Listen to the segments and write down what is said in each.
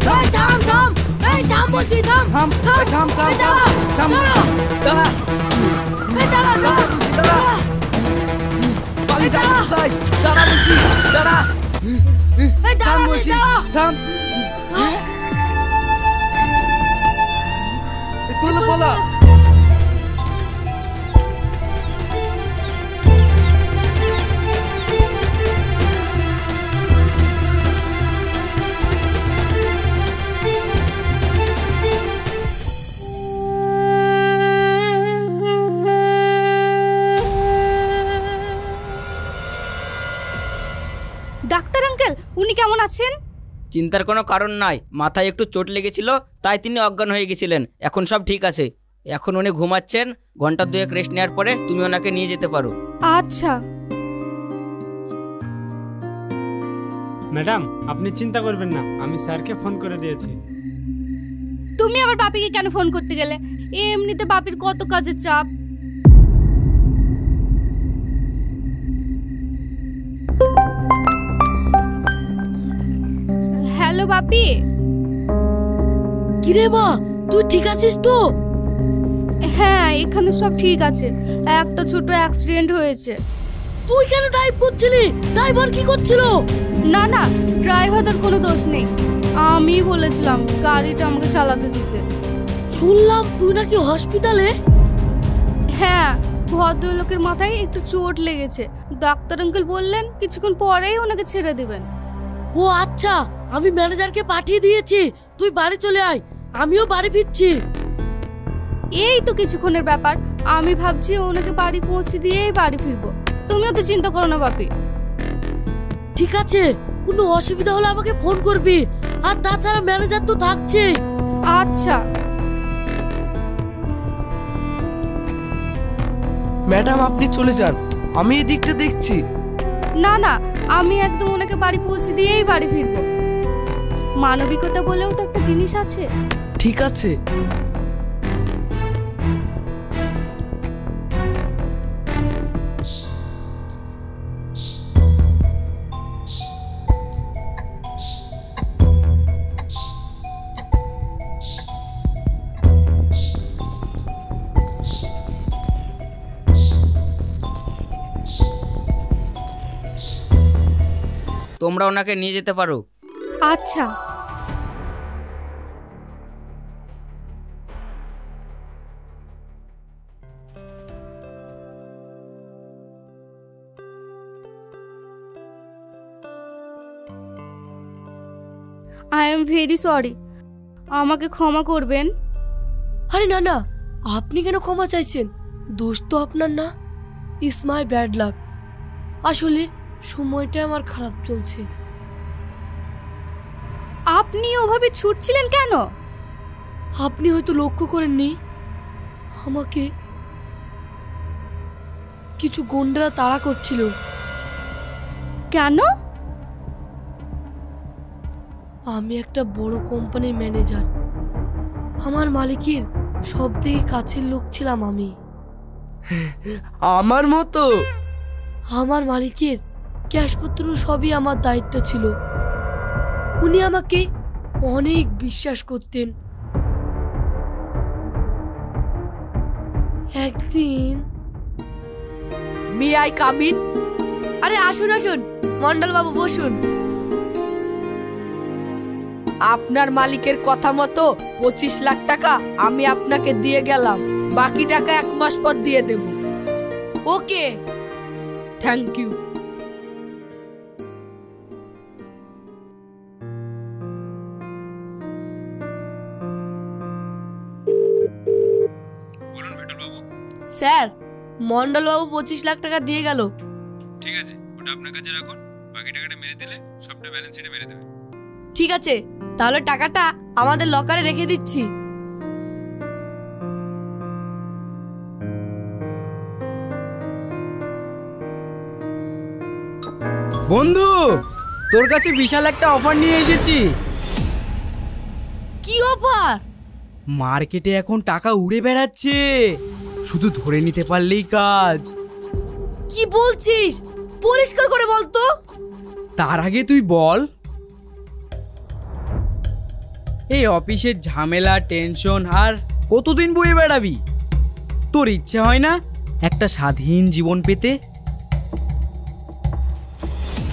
থাম থাম থাম, এই থাম বলছি, থাম থাম থাম থাম থাম থাম, দাঁড়া এই দাঁড়া দাঁড়া দাঁড়া, পালিয়ে যাবি কোথায়? দাঁড়া বলছি, দাঁড়া, এই থাম দাঁড়া বলছি, দাঁড়া। থাম, পালা পালা। ডাক্তার আঙ্কেল, উনি কেমন আছেন? চিন্তার কোনো কারণ নাই, মাথায় একটু চোট লেগেছিল, তাই তিনি অজ্ঞান হয়ে গেছিলেন। এখন সব ঠিক আছে। এখন উনি ঘুমাচ্ছেন। ঘন্টা দুয়েক রেস্ট নেওয়ার পরে তুমি ওনাকে নিয়ে যেতে পারো। আচ্ছা। ম্যাডাম, আপনি চিন্তা করবেন না, আমি স্যারকে ফোন করে দিয়েছি। তুমি আবার বাপিকে কেন ফোন করতে গেলে? এমনিতে বাপির কত কাজের চাপ। হ্যালো বাপি। কিরে মা, তুই ঠিক আছিস তো? হ্যাঁ, এখানে সব ঠিক আছে। একটা ছোট অ্যাক্সিডেন্ট হয়েছে। তুই কেন ড্রাইভ করছিলি? ড্রাইভার কি করছিল? না না, ড্রাইভারদের কোনো দোষ নেই। আমি বলেছিলাম গাড়িটা আমাকে চালাতে দিতে। শুনলাম তুই নাকি হসপিটালে। হ্যাঁ, ভদ্রলোকের মাথায় একটু চোট লেগেছে। ডাক্তার আঙ্কেল বললেন কিছুক্ষণ পরেই ওনাকে ছেড়ে দেবেন। ও আচ্ছা, আমি ম্যানেজারকে পাঠিয়ে দিয়েছি, তুই বাড়ি চলে আয়, আমিও বাড়ি ফিরছি। এই তো কিছুক্ষণের ব্যাপার। আমি ভাবছি ওনাকে বাড়ি পৌঁছে দিয়েই বাড়ি ফিরবো। তুমিও তো চিন্তা করো না বাপি। ঠিক আছে, কোনো অসুবিধা হলে আমাকে ফোন করবি, আর তাছাড়া ম্যানেজার তো থাকছে। আচ্ছা। ম্যাডাম আপনি চলে যান, আমি এদিকটা দেখছি। না না, আমি একদম ওনাকে বাড়ি পৌঁছে দিয়েই বাড়ি ফিরবো। মানবিকতা বলেও তো একটা জিনিস আছে। ঠিক আছে। তোমরা ওনাকে নিয়ে যেতে পারো। আচ্ছা। আই এম ভেরি সরি, আমাকে ক্ষমা করবেন। আরে না না, আপনি কেন ক্ষমা চাইছেন? দোষ তো আপনার না। It's my bad luck. আসলে সময়টা আমার খারাপ চলছে। আপনি ওভাবে ছুটছিলেন কেন? আপনি হয়তো লক্ষ্য করেননি, আমাকে কিছু গুন্ডারা তাড়া করছিল। কেন? আমি একটা বড় কোম্পানির ম্যানেজার। আমার মালিকের সব থেকে কাছের লোক ছিলাম আমি। আমার মতো? আমার মালিকের ক্যাশপত্র সবই আমার দায়িত্ব ছিল। উনি আমাকে অনেক বিশ্বাস করতেন। একদিন আই কাম ইন? আরে আসুন আসুন, মন্ডল বাবু বসুন। আপনার মালিকের কথা মতো 25 লাখ টাকা আমি আপনাকে দিয়ে গেলাম। বাকি টাকা 1 মাস পর দিয়ে দেব। ওকে, থ্যাংক ইউ। বলুন ভেটুল বাবু। স্যার, মন্ডল বাবু 25 লাখ টাকা দিয়ে গেল। ঠিক আছে, ওটা আপনার কাছে রাখুন, বাকি টাকাটা মেরে দিলে সবটা ব্যালেন্স শিটে মেরে দেবে। ঠিক আছে, তাহলে টাকাটা আমাদের লকারে রেখে দিচ্ছি। বন্ধু, তোর কাছে বিশাল একটা অফার নিয়ে এসেছি। কি অফার? মার্কেটে এখন টাকা উড়ে বেড়াচ্ছে, শুধু ধরে নিতে পারলেই কাজ। কি বলছিস? পরিষ্কার করে বল তো। তার আগে তুই বল, এই অফিসের ঝামেলা টেনশন আর কতদিন বয়ে বেড়াবি? তোর ইচ্ছে হয় না একটা স্বাধীন জীবন পেতে,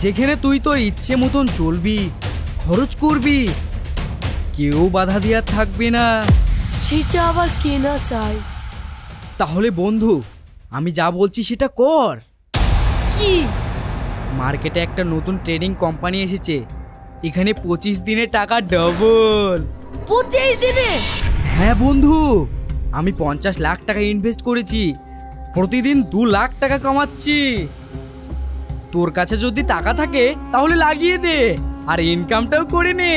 যেখানে তুই তোর ইচ্ছে মতন চলবি, খরচ করবি, কেউ বাধা দেওয়ার থাকবে না? সেটা আবার কে না চায়? তাহলে বন্ধু, আমি যা বলছি সেটা কর। কি? মার্কেটে একটা নতুন ট্রেডিং কোম্পানি এসেছে, এখানে 25 দিনে টাকা ডবল। 25 দিনে? হ্যাঁ বন্ধু, আমি 50 লাখ টাকা ইনভেস্ট করেছি, প্রতিদিন 2 লাখ টাকা কামাচ্ছি। তোর কাছে যদি টাকা থাকে তাহলে লাগিয়ে দে আর ইনকামটাও করে নে।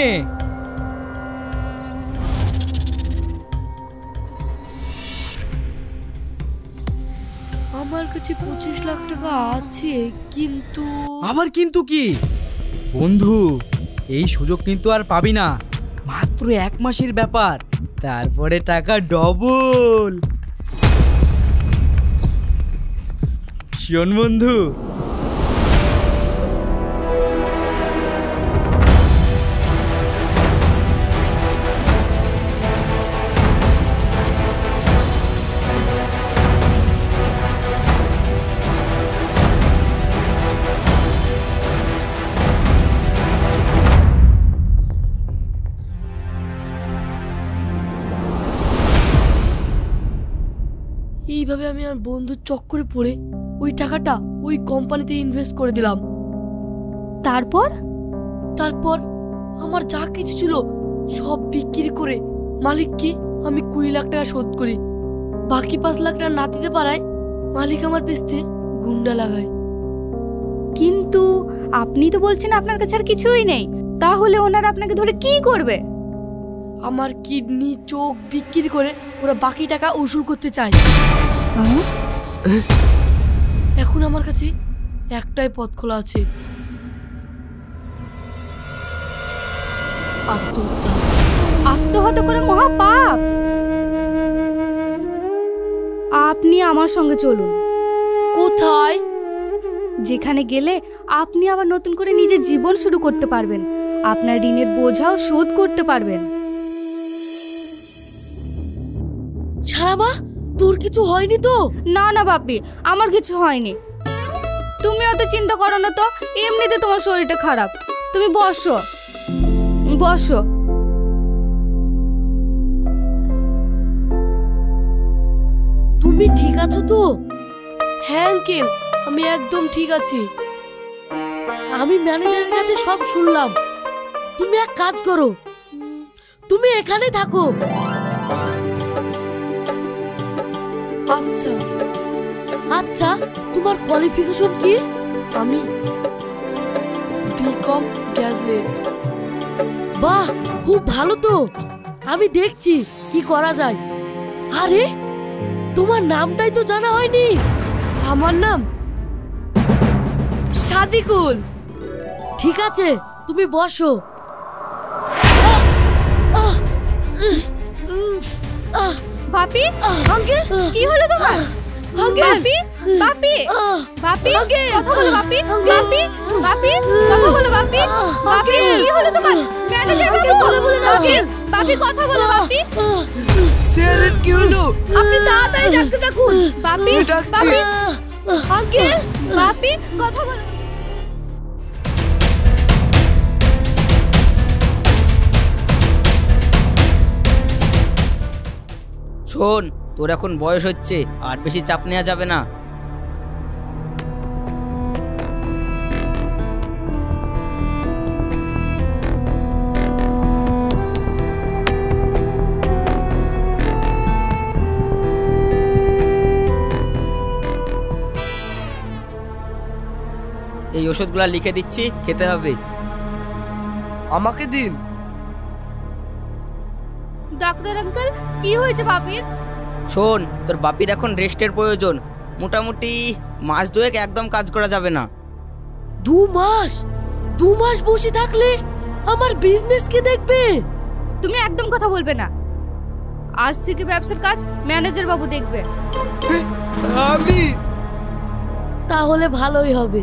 আমার কাছে 25 লাখ টাকা আছে, কিন্তু আবার কিন্তু কি? বন্ধু, এই সুযোগ কিন্তু আর পাবি না, মাত্র 1 মাসের ব্যাপার, তারপরে টাকা ডবল। শোন বন্ধু, এইভাবে আমি আর বন্ধুর চক্করে পড়ে ওই টাকাটা ওই কোম্পানিতে ইনভেস্ট করে দিলাম। তারপর তারপর আমার যা কিছু ছিল সব বিক্রি করে মালিককে আমি 20 লাখ টাকা শোধ করি। বাকি 5 লাখ টাকা না দিতে পারায় মালিক আমার পেছনে গুন্ডা লাগায়। কিন্তু আপনি তো বলছেন আপনার কাছে আর কিছুই নেই, তাহলে ওনারা আপনাকে ধরে কি করবে? আমার কিডনি চোখ বিক্রি করে ওরা বাকি টাকা উসুল করতে চায়। এখন আমার কাছে একটাই পথ খোলা আছে, আত্মহত্যা। আত্মহত্যা করে মহাপাপ। আপনি আমার সঙ্গে চলুন। কোথায়? যেখানে গেলে আপনি আবার নতুন করে নিজের জীবন শুরু করতে পারবেন, আপনার ঋণের বোঝাও শোধ করতে পারবেন। সারামা, তোর কিছু হয়নি তো? না না বাপি, আমার কিছু হয়নি। তুমি অত চিন্তা করো না তো, এমনিতে তোমার শরীরটা খারাপ। তুমি বসো বসো। তুমি ঠিক আছো তো? হ্যাঁ আঙ্কেল, আমি একদম ঠিক আছি। আমি ম্যানেজারের কাছে সব শুনলাম। তুমি এক কাজ করো, তুমি এখানে থাকো। আচ্ছা আচ্ছা, তোমার কোয়ালিফিকেশন কি? আমি বিকম গ্র্যাজুয়েট। বাহ, খুব ভালো তো। আমি দেখছি কি করা যায়। আরে, তোমার নামটাই তো জানা হয়নি। আমার নাম সাদিকুল। ঠিক আছে, তুমি বসো। বাপি, আঙ্কেল, কি হলো তোমার? বাপি, বাপি, বাপি, কথা বলো বাপি, বাপি, বাপি, কথা বলো বাপি, বাপি, কি হলো তোমার? ম্যানেজার বাবু, আঙ্কেল, বাপি, কথা বলো বাপি। স্যার, কি হলো? আপনি তাড়াতাড়ি ডাক্তার ডাকুন। বাপি, বাপি, আঙ্কেল, বাপি, কথা বলো। শোন, তোর এখন বয়স হচ্ছে, আর বেশি চাপ নেওয়া যাবে না। এই ওষুধগুলা লিখে দিচ্ছি, খেতে হবে। আমাকে দিন। ডাক্তার আঙ্কেল, কি হয়েছে বাপির? শোন, তোর বাপির এখন রেস্টের প্রয়োজন। মোটামুটি মাস দুয়েক একদম কাজ করা যাবে না। 2 মাস? 2 মাস বসে থাকলে আমার বিজনেস কে দেখবে? তুমি একদম কথা বলবে না। আজ থেকে ব্যবসার কাজ ম্যানেজার বাবু দেখবে। আমি? তাহলে ভালোই হবে।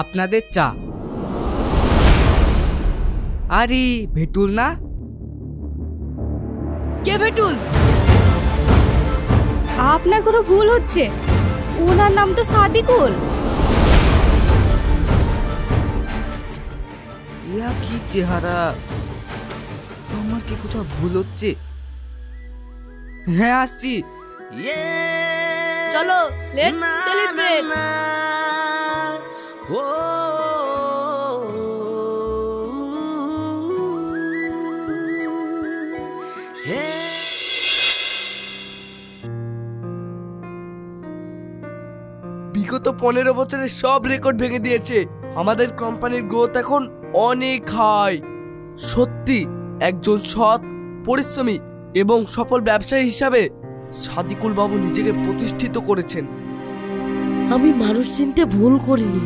আপনাদের চা। আরে ভেটুল না? কে ভেটুল? আপনার কোথাও ভুল হচ্ছে, ওনার নাম তো সাদিকুল। ইয়া কি চেহারা, আমার কি কোথাও ভুল হচ্ছে? হ্যাঁ আসছি। চলো লেটস সেলিব্রেট। বিগত 15 বছরের সব রেকর্ড ভেঙে দিয়েছে। আমাদের কোম্পানির গ্রোথ এখন অনেক হাই। সত্যি একজন সৎ, পরিশ্রমী এবং সফল ব্যবসায়ী হিসাবে সাদিকুল বাবু নিজেকে প্রতিষ্ঠিত করেছেন। আমি মানুষ চিনতে ভুল করিনি।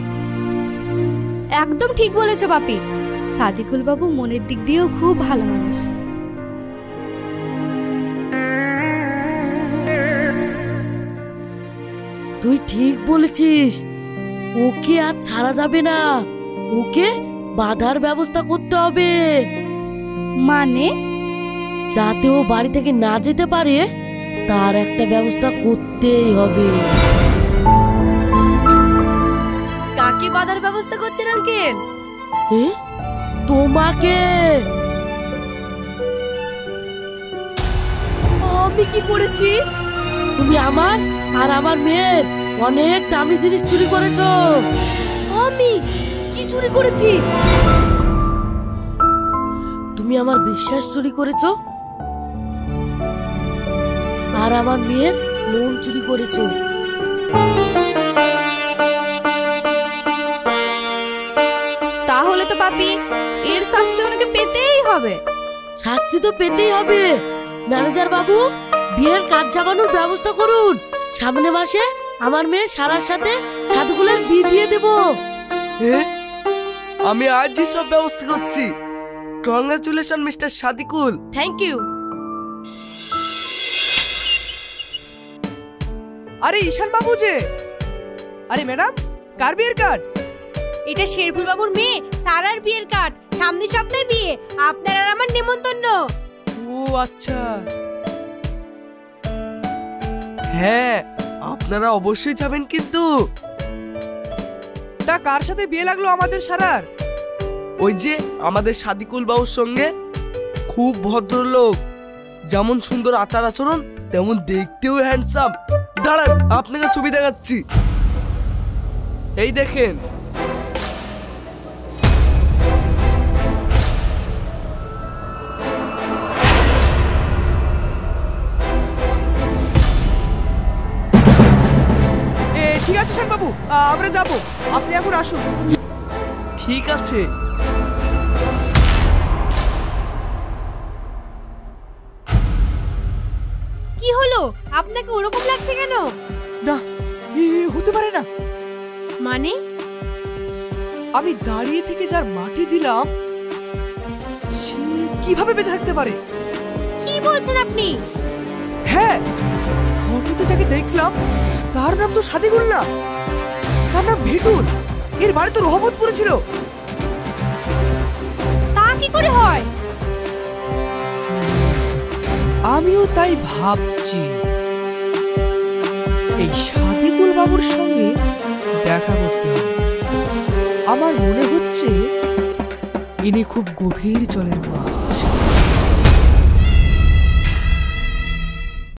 একদম ঠিক বলেছো বাপি, সাদিকুল বাবু মনের দিক দিয়েও খুব ভালো মানুষ। তুই ঠিক বলেছিস, ওকে আর ছাড়া যাবে না, ওকে বাধার ব্যবস্থা করতে হবে। মানে? যাতে ও বাড়ি থেকে না যেতে পারে তার একটা ব্যবস্থা করতেই হবে। কাকে বাধার ব্যবস্থা করছেন আঙ্কেল? তোমাকে। আমি কি করেছি? তুমি আমার আর আমার মেয়ের অনেক দামি জিনিস চুরি করেছো। আমি কি চুরি করেছি? তুমি আমার বিশ্বাস চুরি করেছো আর আমার মেয়ের মন চুরি করেছো। তাহলে তো বাপি এর শাস্তি ওনাকে পেতেই হবে। শাস্তি তো পেতেই হবে। ম্যানেজার বাবু, বিয়ের কাজ জামানোর ব্যবস্থা করুন। সামনে মাসে আমার মেয়ে সারার সাথে সাদিকুলের বিয়ে দিয়ে দেব। আমি আজই সব ব্যবস্থা করছি। Congratulation mister Sadikul. Thank you. আরে ঈশান বাবু যে। আরে ম্যাডাম, কার বিয়ের কার্ড? এটা শেরফুল বাবুর মেয়ে সারার বিয়ের কার্ড। সামনের সপ্তাহে বিয়ে, আপনার আর আমার নেমন্তন্ন। ও আচ্ছা। হ্যাঁ, আপনারা অবশ্যই যাবেন কিন্তু। তা কার সাথে বিয়ে লাগলো আমাদের সারার? ওই যে আমাদের সাদিকুল বাবুর সঙ্গে। খুব ভদ্রলোক, যেমন সুন্দর আচার আচরণ তেমন দেখতেও হ্যান্ডসাম। দাঁড়ান, আপনাকে ছবি দেখাচ্ছি। এই দেখেন। ঠিক আছে ঈশান বাবু, আমরা যাব, আপনি এখন আসুন। ঠিক আছে। কি হলো, আপনাকে ওরকম লাগছে কেন? না, হতে পারে না। মানে? আমি দাঁড়িয়ে থেকে যার মাটি দিলাম সে কিভাবে বেঁচে থাকতে পারে? কি বলছেন আপনি? হ্যাঁ, ফটোতে যাকে দেখলাম তার নাম তো সাদিকুল না, তার নাম ভেটুল। এর বাড়ি তো রহমতপুরে ছিল। তা কি করে হয়? আমিও তাই ভাবছি। এই সাদিকুল বাবুর সঙ্গে দেখা করতে হবে। আমার মনে হচ্ছে ইনি খুব গভীর জলের মাছ।